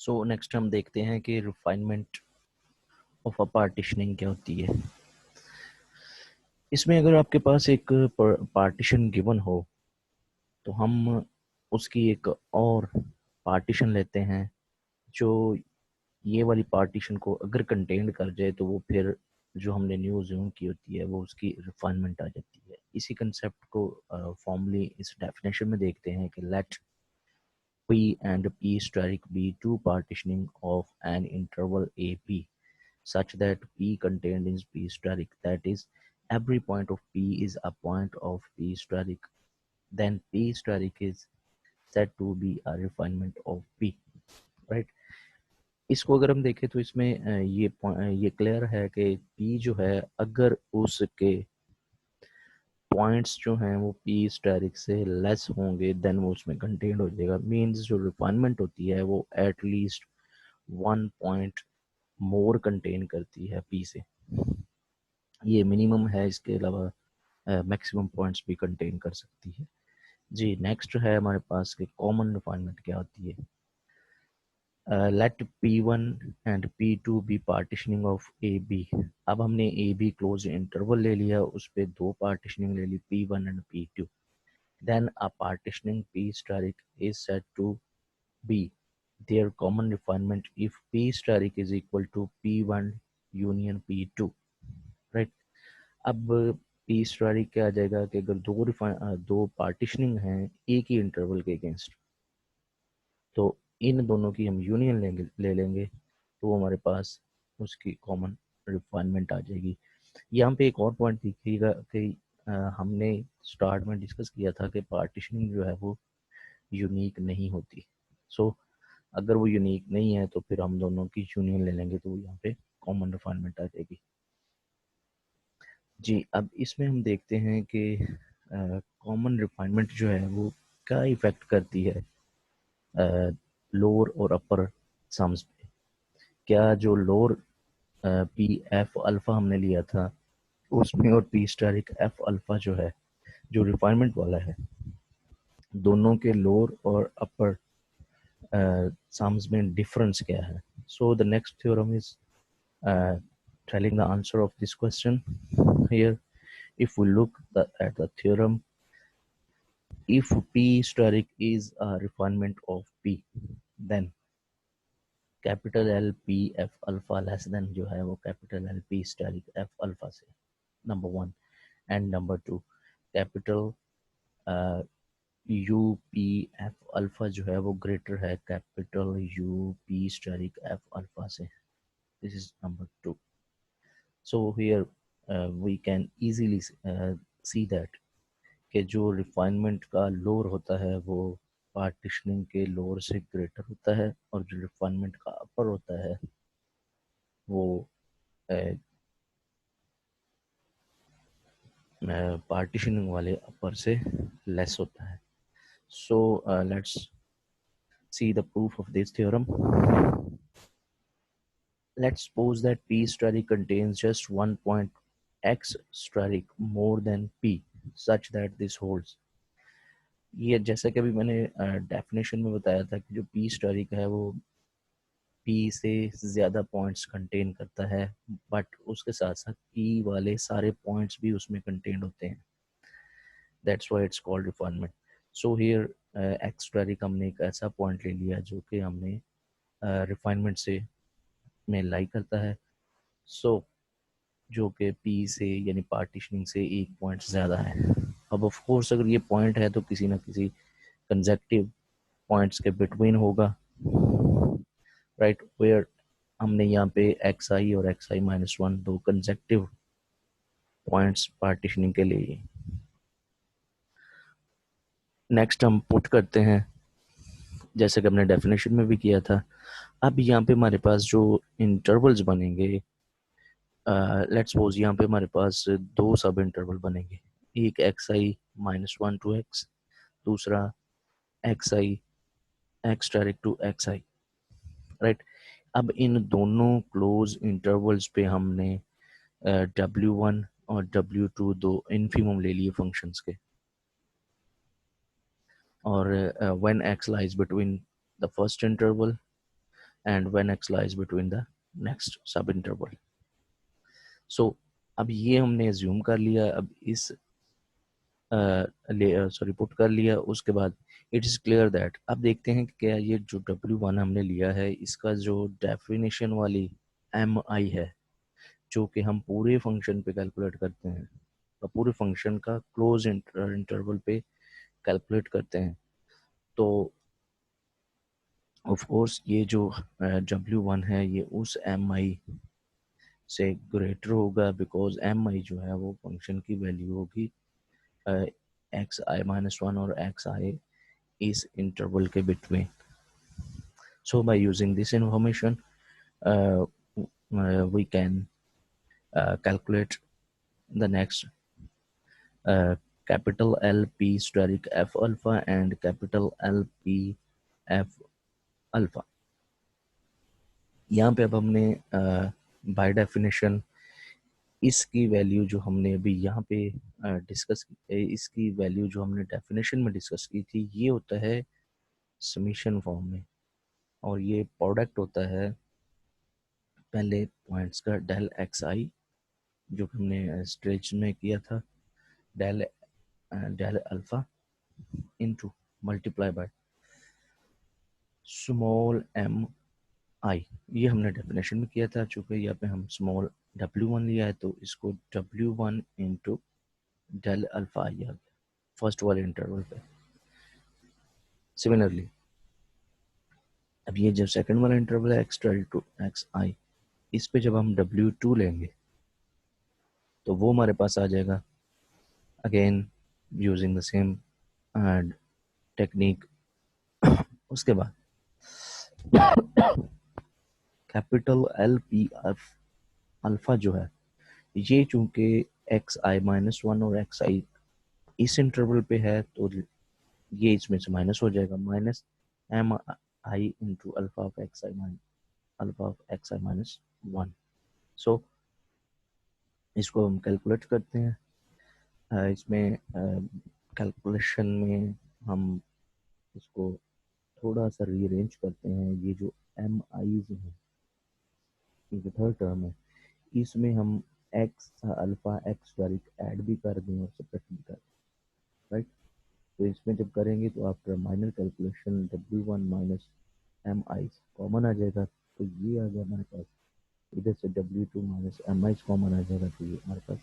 So next हम देखते हैं कि रिफाइनमेंट ऑफ अ पार्टीशनिंग क्या होती है। इसमें अगर आपके पास एक पार्टीशन गिवन हो तो हम उसकी एक और पार्टीशन लेते हैं जो ये वाली पार्टीशन को अगर कंटेन कर जाए तो वो फिर जो हमने न्यू ज्यूम की होती है वो उसकी रिफाइनमेंट आ जाती है। इसी कंसेप्ट को फॉर्मली इस डेफिनेशन में देखते हैं कि late P and P steric be two partitioning of an interval AP such that P contained in P steric, that is, every point of P is a point of P steric, then P steric is said to be a refinement of P, right? इसको अगर हम देखें तो इसमें ये clear है कि P जो है अगर उसके पॉइंट्स जो हैं वो पी स्टेरिक से लेस होंगे देन वो उसमें कंटेंट हो जाएगा। मींस जो रिफाइनमेंट होती है वो एटलीस्ट 1 पॉइंट मोर कंटेन करती है पी से। ये मिनिमम है, इसके अलावा मैक्सिमम पॉइंट्स भी कंटेन कर सकती है। जी नेक्स्ट है हमारे पास कि कॉमन रिफाइनमेंट क्या होती है। Let P1 and P2 be partitioning of a b. अब हमने ए बी क्लोज इंटरवल ले लिया, उस पर दो पार्टीशनिंग ले ली P1 and P2। Then a partitioning P steric is said to be their common refinement if P steric is equal to P1 union P2, right? अब P steric क्या आ जाएगा कि अगर दो पार्टीशनिंग हैं एक ही इंटरवल के अगेंस्ट, तो इन दोनों की हम यूनियन ले लेंगे तो वो हमारे पास उसकी कॉमन रिफाइनमेंट आ जाएगी। यहाँ पे एक और पॉइंट देखिएगा कि हमने स्टार्ट में डिस्कस किया था कि पार्टीशनिंग जो है वो यूनिक नहीं होती। सो अगर वो यूनिक नहीं है तो फिर हम दोनों की यूनियन ले लेंगे तो यहाँ पे कॉमन रिफाइनमेंट आ जाएगी। जी अब इसमें हम देखते हैं कि कॉमन रिफाइनमेंट जो है वो क्या इफेक्ट करती है लोअर और अपर सम्स पे। क्या जो लोअर पी एफ अल्फा हमने लिया था उसमें और पी स्टारिक एफ अल्फा जो है जो रिफाइनमेंट वाला है, दोनों के लोअर और अपर sums में difference क्या है। So the next theorem is telling the answer of this question here. If we look at the theorem, if P steric is a refinement of P, then capital L P F alpha less than जो है वो capital L P steric F alpha से, number one, and number two, capital U P F alpha जो है वो greater है capital U P asterisk F alpha से। This is number two. So here we can easily see that कि जो refinement का lower होता है वो पार्टीशनिंग के लोअर से ग्रेटर होता है और जो रिफाइनमेंट का अपर होता है वो पार्टीशनिंग वाले अपर से लेस होता है। So let's see the proof of this theorem. Let's suppose that P steric contains just one point X steric more than P such that this holds. ये जैसा कि अभी मैंने डेफिनेशन में बताया था कि जो P steric है वो P से ज़्यादा पॉइंट्स कंटेन करता है, बट उसके साथ साथ P वाले सारे पॉइंट्स भी उसमें कंटेन होते हैं। That's why it's called refinement. So here X steric हमने एक ऐसा पॉइंट ले लिया जो कि हमने रिफाइनमेंट से में लाई करता है। सो जो कि पी से यानी पार्टीशनिंग से एक पॉइंट ज़्यादा है। अब ऑफ कोर्स अगर ये पॉइंट है तो किसी ना किसी कंसेक्टिव पॉइंट्स के बिटवीन होगा, राइट, वेयर हमने यहाँ पे एक्स आई और एक्स आई माइनस वन दो कंसेक्टिव पॉइंट्स पार्टीशनिंग के लिए। नेक्स्ट हम पुट करते हैं जैसे कि हमने डेफिनेशन में भी किया था। अब यहाँ पे हमारे पास जो इंटरवल्स बनेंगे, लेट्स सपोज यहाँ पे हमारे पास दो सब इंटरवल बनेंगे, एक x I minus one to x, दूसरा x i x direct to x i, right. अब इन दोनों क्लोज इंटरवल्स पे हमने W1 और W2 दो इन्फिमम ले लिए फंक्शंस के, और when x lies between the first interval and when x lies between the next सब इंटरवल. सो अब ये हमने एज्यूम कर लिया. अब इस सॉरी पुट कर लिया. उसके बाद इट इज़ क्लियर दैट, अब देखते हैं कि क्या ये जो W1 हमने लिया है इसका जो डेफिनेशन वाली mi है, जो कि हम पूरे फंक्शन पे कैलकुलेट करते हैं, और पूरे फंक्शन का क्लोज इंटरवल पे कैलकुलेट करते हैं, तो ऑफ कोर्स ये जो W1 है ये उस mi से ग्रेटर होगा, बिकॉज mi जो है वो फंक्शन की वैल्यू होगी xi-1 और xi इस इंटरवल के between. So by using this information, uh, we can calculate the next capital L P steric F alpha and capital L P F alpha. यहाँ पे अब हमने बाय डेफिनेशन इसकी वैल्यू जो हमने अभी यहाँ पे डिस्कस की, इसकी वैल्यू जो हमने डेफिनेशन में डिस्कस की थी, ये होता है समीशन फॉर्म में, और ये प्रोडक्ट होता है पहले पॉइंट्स का डेल एक्स आई जो हमने स्ट्रेच में किया था, del del alpha into multiply by small M I. ये हमने डेफिनेशन में किया था. चूँकि यहाँ पे हम स्मॉल W1 लिया है तो इसको W1 इंटू डेल अल्फा आई आ गया फर्स्ट वाले इंटरवल पे. सिमिलरली अब ये जब सेकंड वाला इंटरवल है एक्स डेल टू एक्स आई, इस पे जब हम W2 लेंगे तो वो हमारे पास आ जाएगा again using the same technique. उसके बाद capital L P F alpha जो है ये चूंकि xi-1 और xi इस इंटरवल पे है तो ये इसमें से माइनस हो जाएगा, minus M i into alpha of x I minus 1. So इसको हम कैलकुलेट करते हैं. इसमें कैलकुलेशन में हम इसको थोड़ा सा रीअरेंज करते हैं. ये जो एम आईज हैं, ये जो थर्ड टर्म है, इसमें हम x alpha X square add भी कर दें और सब्ट्रैक्ट भी कर दें, राइट. तो इसमें जब करेंगे तो after minor calculation W1 minus M I common आ जाएगा, तो ये आ गया हमारे पास. इधर से W2 minus M I common आ जाएगा, तो ये हमारे पास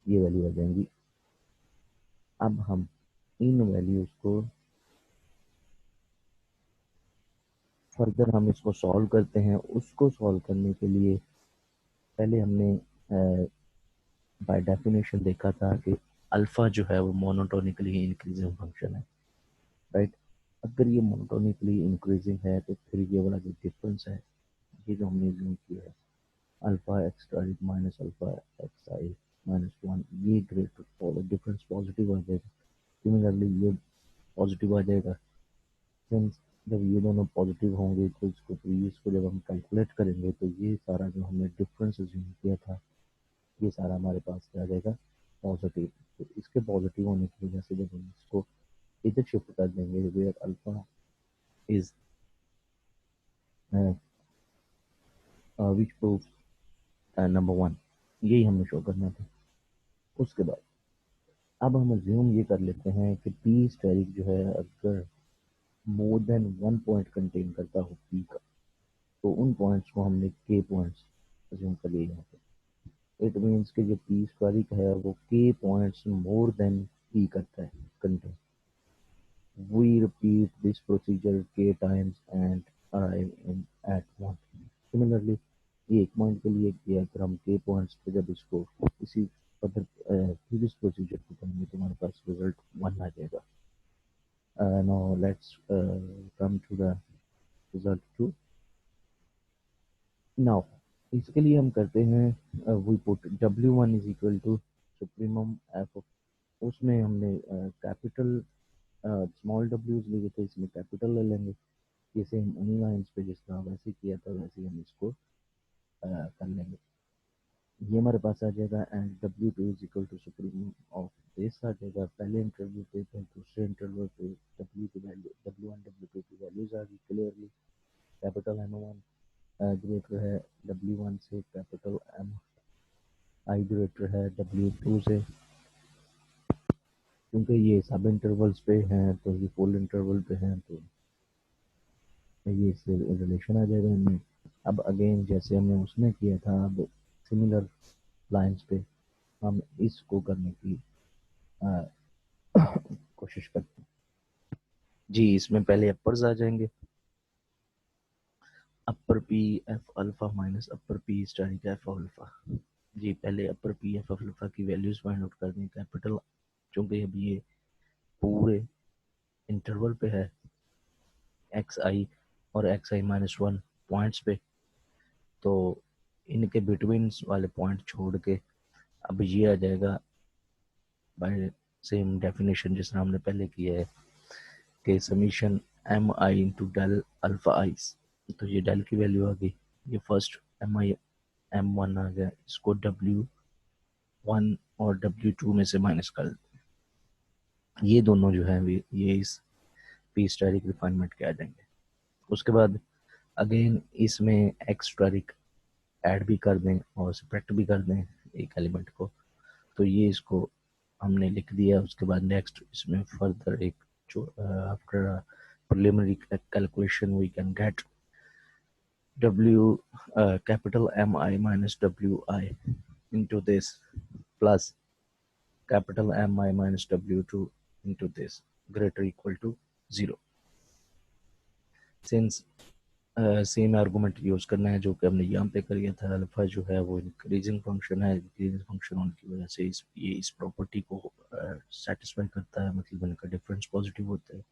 ये वैल्यू आ जाएंगी. अब हम इन वैल्यूज को फर्दर हम इसको सॉल्व करते हैं. उसको सॉल्व करने के लिए पहले हमने बाय डेफिनेशन देखा था कि अल्फा जो है वो मोनोटोनिकली इंक्रीजिंग फंक्शन है, राइट. अगर ये मोनोटोनिकली इंक्रीजिंग है तो फिर ये वाला जो डिफरेंस है, ये जो हमने यूज किया है alpha X square minus alpha X आई माइनस 1, ये ग्रेटर डिफरेंस पॉजिटिव आ जाएगा. सिमिलरली ये पॉजिटिव आ जाएगा. सिंस जब ये दोनों पॉजिटिव होंगे तो इसको जब हम कैलकुलेट करेंगे तो ये सारा जो हमने डिफरेंस यूज किया था ये सारा हमारे पास क्या आ जाएगा, पॉजिटिव. तो इसके पॉजिटिव होने की वजह से जब हम इसको इधर शिफ्ट कर देंगे where alpha is which proves number 1, यही हमें शो करना था. उसके बाद अब हम अज्यूम ये कर लेते हैं कि पी स्टेरिक जो है अगर मोर देन 1 पॉइंट कंटेन करता हो पी का, तो उन पॉइंट्स को हमने के पॉइंट्स अज्यूम कर लिए यहाँ पे. इट मीन्स कि जो पी स्क्वायरिक है वो के पॉइंट्स मोर देन पी करता है contain. We repeat this procedure k times and arrive in at 1. Similarly, ये एक पॉइंट के लिए किया, फिर हम k पॉइंट्स पे जब इसको इसी फर्दर फिर इस प्रोसीजर को करेंगे तो हमारे पास रिजल्ट 1 आ जाएगा. Now let's come to the result 2. Now इसके लिए हम करते हैं we put W1 is equal to supremum f of, उसमें हमने कैपिटल स्मॉल डब्ल्यूज लिए थे, इसमें कैपिटल ले लेंगे. जैसे हम उन्हीं लाइन्स पे जिस तरह वैसे किया था वैसे ही हम इसको कर लेंगे. ये हमारे पास आ जाएगा and W2 is equal to supreme of this आ जाएगा. पहले इंटरव्यू पे फिर दूसरे इंटरव्यू पे W की वैल्यू W1 W2 की वैल्यूज आ गई क्लियरली. कैपिटल M1 ग्रेटर है W1 से, कैपिटल MI ग्रेटर है W2 से। क्योंकि ये सब इंटरवल्स पे हैं तो ये फुल इंटरवल पे हैं तो ये इससे रिलेशन आ जाएगा इनमें। अब अगेन जैसे हमने उसने किया था, अब सिमिलर लाइंस पे हम इसको करने की आ, कोशिश करते हैं। जी इसमें पहले अपर्स आ जाएंगे, अपर पी एफ अल्फा माइनस अपर पी स्टारिक एफ अल्फा। जी पहले अपर पी एफ अल्फा की वैल्यूज फाइंड आउट कर दें। कैपिटल चूंकि अभी ये पूरे इंटरवल पे है एक्स आई और एक्स आई माइनस वन पॉइंट्स पे, तो इनके बिटवीन वाले पॉइंट छोड़ के अब ये आ जाएगा बाय सेम डेफिनेशन जिस हमने पहले किया है कि summation M i into del alpha आई। तो ये डेल की वैल्यू आ गई, ये फर्स्ट एम आई M1 आ गया, इसको W1 और W2 में से माइनस कर दें। ये दोनों जो है ये इस पी स्टेरिक रिफाइनमेंट के आ जाएंगे। उसके बाद अगेन इसमें एक्स्ट्रारिक ऐड भी कर दें और सब्ट्रैक्ट भी कर दें एक एलिमेंट को, तो ये इसको हमने लिख दिया। उसके बाद नेक्स्ट इसमें फर्दर एक जो after preliminary calculation we can get W capital MI minus WI into this plus capital MI minus W2 into this greater equal to 0. Since same argument use करना है जो कि हमने यहाँ पे किया था, अल्फा जो है वो इंक्रीजिंग फंक्शन है, इंक्रीजिंग फंक्शन होने की वजह से ये इस प्रॉपर्टी को सेटिस्फाई करता है, मतलब इनका डिफरेंस पॉजिटिव होता है।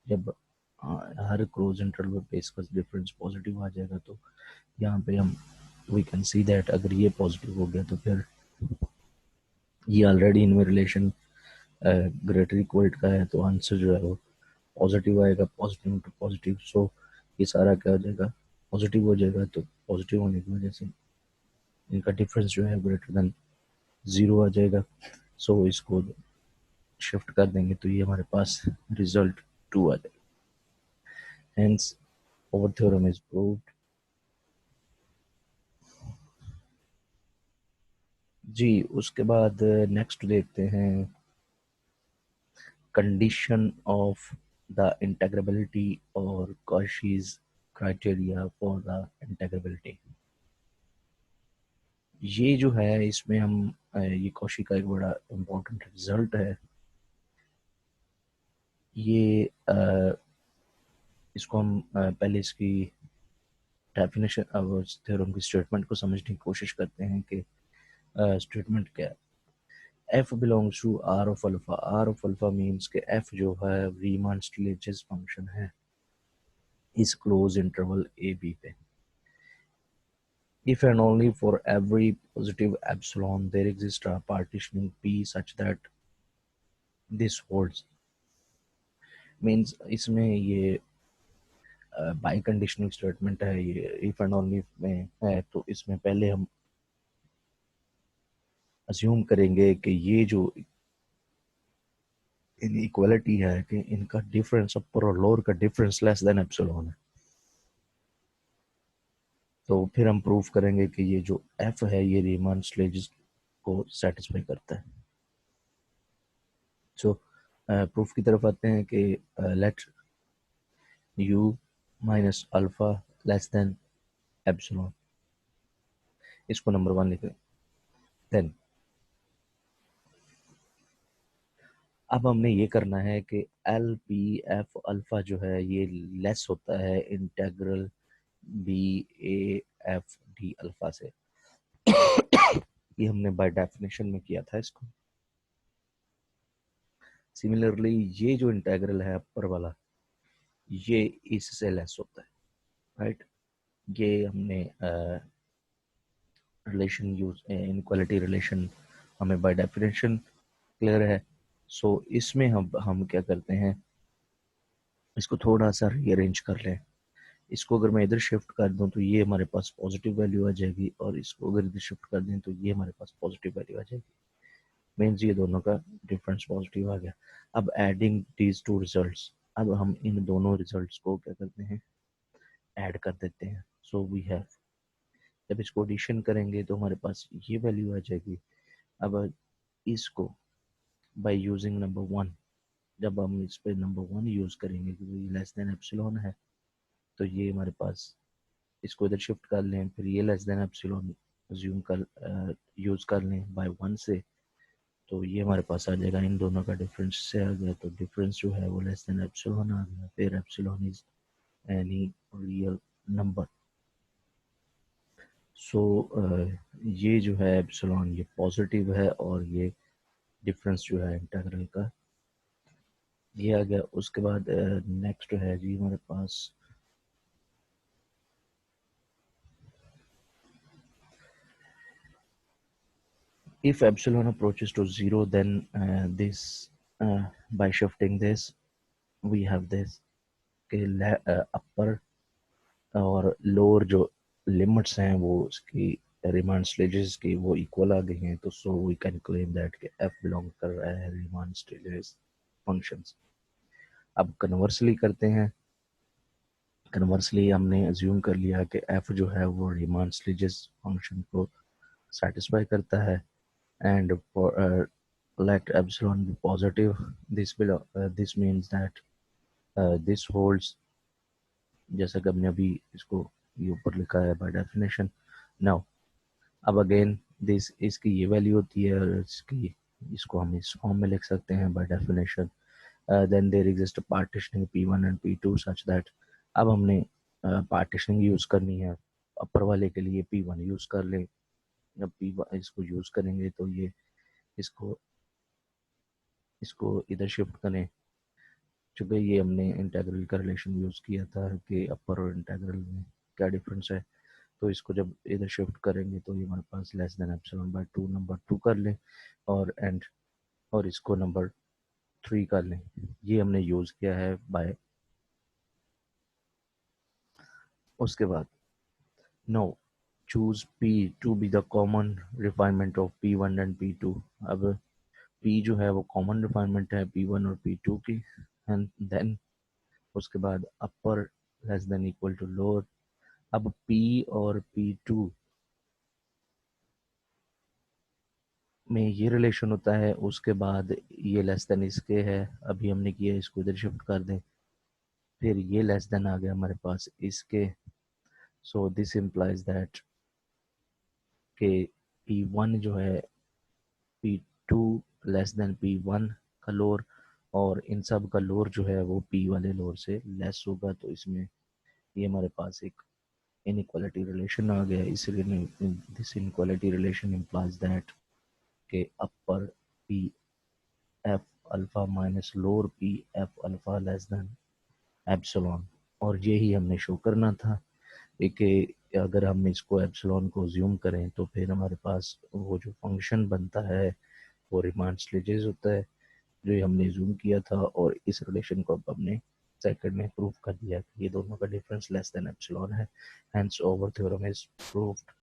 जब हर क्लोज इंटरवल पे इसका डिफरेंस पॉजिटिव आ जाएगा तो यहाँ पे हम वी कैन सी दैट अगर ये पॉजिटिव हो गया तो फिर ये ऑलरेडी इनमें रिलेशन ग्रेटर इक्वल का है, तो आंसर जो है वो पॉजिटिव आएगा, पॉजिटिव टू पॉजिटिव। सो ये सारा क्या हो जाएगा, पॉजिटिव हो जाएगा। तो पॉजिटिव होने की वजह से इनका डिफरेंस जो है ग्रेटर देन 0 आ जाएगा। सो इसको शिफ्ट कर देंगे तो ये हमारे पास रिजल्ट 2 आ जाएगा। Hence over theorem is proved. जी उसके बाद नेक्स्ट देखते हैं condition of the integrability or Cauchy's criteria for the integrability। ये जो है इसमें हम ये कॉशी का एक बड़ा इम्पोर्टेंट रिजल्ट है। ये इसको हम पहले इसकी डेफिनेशन और थ्योरम की स्टेटमेंट को समझने की कोशिश करते हैं कि स्टेटमेंट क्या है। f belongs to r of alpha। r of alpha means कि f जो है रीमान स्टिलेजेस फंक्शन है इस क्लोज इंटरवल ए बी पे। If and only for every positive epsilon there exists a partitioning P such that this holds। Means इसमें ये by conditional statement है, ये इफ एंड ओनली में है, तो इसमें पहले हम अज्यूम करेंगे कि ये जो इनइक्वालिटी है कि इनका डिफरेंस अपर और लोअर का डिफरेंस लेस देन एप्सिलॉन है। तो फिर हम प्रूव करेंगे कि ये जो एफ है ये रीमान स्लेजेस को सेटिस्फाई करता है। सो प्रूफ की तरफ आते हैं कि let u minus alpha less than epsilon, इसको नंबर 1 लिख लें। देन अब हमने ये करना है कि एल पी एफ अल्फा जो है ये लेस होता है integral b a f d alpha से। ये हमने बाय डेफिनेशन में किया था इसको। सिमिलरली ये जो इंटेग्रल है अपर वाला ये इससे लेस होता है, राइट। ये हमने रिलेशन यूज इनक्वालिटी रिलेशन हमें बाय डेफिनेशन क्लियर है। सो इसमें हम क्या करते हैं, इसको थोड़ा सा रीअरेंज कर लें। इसको अगर मैं इधर शिफ्ट कर दूं तो ये हमारे पास पॉजिटिव वैल्यू आ जाएगी, और इसको अगर इधर शिफ्ट कर दें तो ये हमारे पास पॉजिटिव वैल्यू आ जाएगी। मीन्स ये दोनों का डिफरेंस पॉजिटिव आ गया। अब एडिंग दीज टू रिजल्ट्स, अब हम इन दोनों रिजल्ट्स को क्या करते हैं, ऐड कर देते हैं। सो वी हैव, जब इसको एडिशन करेंगे तो हमारे पास ये वैल्यू आ जाएगी। अब इसको बाय यूजिंग नंबर वन, जब हम इस पे नंबर वन यूज करेंगे क्योंकि ये लेस देन एप्सिलॉन है, तो ये हमारे पास, इसको इधर शिफ्ट कर लें, फिर ये लेस देन एप्सिलॉन अज्यूम कर यूज कर लें बाय वन से, तो ये हमारे पास आ जाएगा। इन दोनों का डिफरेंस से आ गया, तो डिफरेंस जो है वो लेस देन एप्सिलॉन आ गया। फिर epsilon is any real number. So ये जो है एप्सिलॉन ये पॉजिटिव है, और ये डिफरेंस जो है इंटीग्रल का ये आ गया। उसके बाद नेक्स्ट है जी हमारे पास, if epsilon approaches to zero, then this by shifting this we have this कि अपर और लोअर जो लिमिट्स हैं वो उसकी रीमान स्टेजेस की वो इक्वल आ गई हैं, तो so we can claim that कि एफ बिलोंग कर रहा है रीमान स्टेजेस फंक्शंस। अब कन्वर्सली करते हैं, कन्वर्सली हमने अज्यूम कर लिया कि एफ जो है वो रीमान स्टेजेस फंक्शन को सेटिस्फाई करता है, and for let epsilon be positive, this will this means that this holds, जैसा कि हमने अभी इसको ये ऊपर लिखा है बाय डेफिनेशन। नाउ अब अगेन दिस, इसकी ये वैल्यू होती है, और इसकी, इसको हम इस फॉर्म में लिख सकते हैं by definition. Then there exist partitioning p1 and p2 such that, अब हमने पार्टीशनिंग यूज करनी है, अपर वाले के लिए p1 यूज कर लें। जब p1 इसको यूज करेंगे तो ये इसको इसको इधर शिफ्ट करें, चूँकि ये हमने इंटीग्रल का रिलेशन यूज़ किया था कि अपर और इंटीग्रल में क्या डिफरेंस है, तो इसको जब इधर शिफ्ट करेंगे तो ये हमारे पास less than epsilon by two number two कर लें, और एंड और इसको नंबर थ्री कर लें। ये हमने यूज़ किया है बाय। उसके बाद now choose p to be the common refinement of p1 and p2। अब p जो है वो कॉमन रिफाइनमेंट है p1 और p2 की, एंड देन उसके बाद upper less than equal to lower. अब P और P2 में ये रिलेशन होता है, उसके बाद ये लेस देन इसके है, अभी हमने किया इसको इधर शिफ्ट कर दें, फिर ये लेस देन आ गया हमारे पास इसके। सो दिस इम्प्लाइज दैट के P1 जो है P2 लेस देन P1 का लोअर, और इन सब का लोअर जो है वो P वाले लोअर से लेस होगा, तो इसमें ये हमारे पास एक इनइक्वालिटी रिलेशन आ गया। इसलिए this inequality relation implies that के upper P F alpha minus lower P F alpha less than epsilon. और यही हमने शो करना था कि अगर हम इसको एप्सिलॉन को ज्यूम करें तो फिर हमारे पास वो जो फंक्शन बनता है वो रिमांड स्लेजेस होता है, जो हमने जूम किया था, और इस रिलेशन को अब हमने सेकंड में प्रूव कर दिया कि ये दोनों का डिफरेंस लेस देन एप्सिलॉन है। Hence over theorem is proved.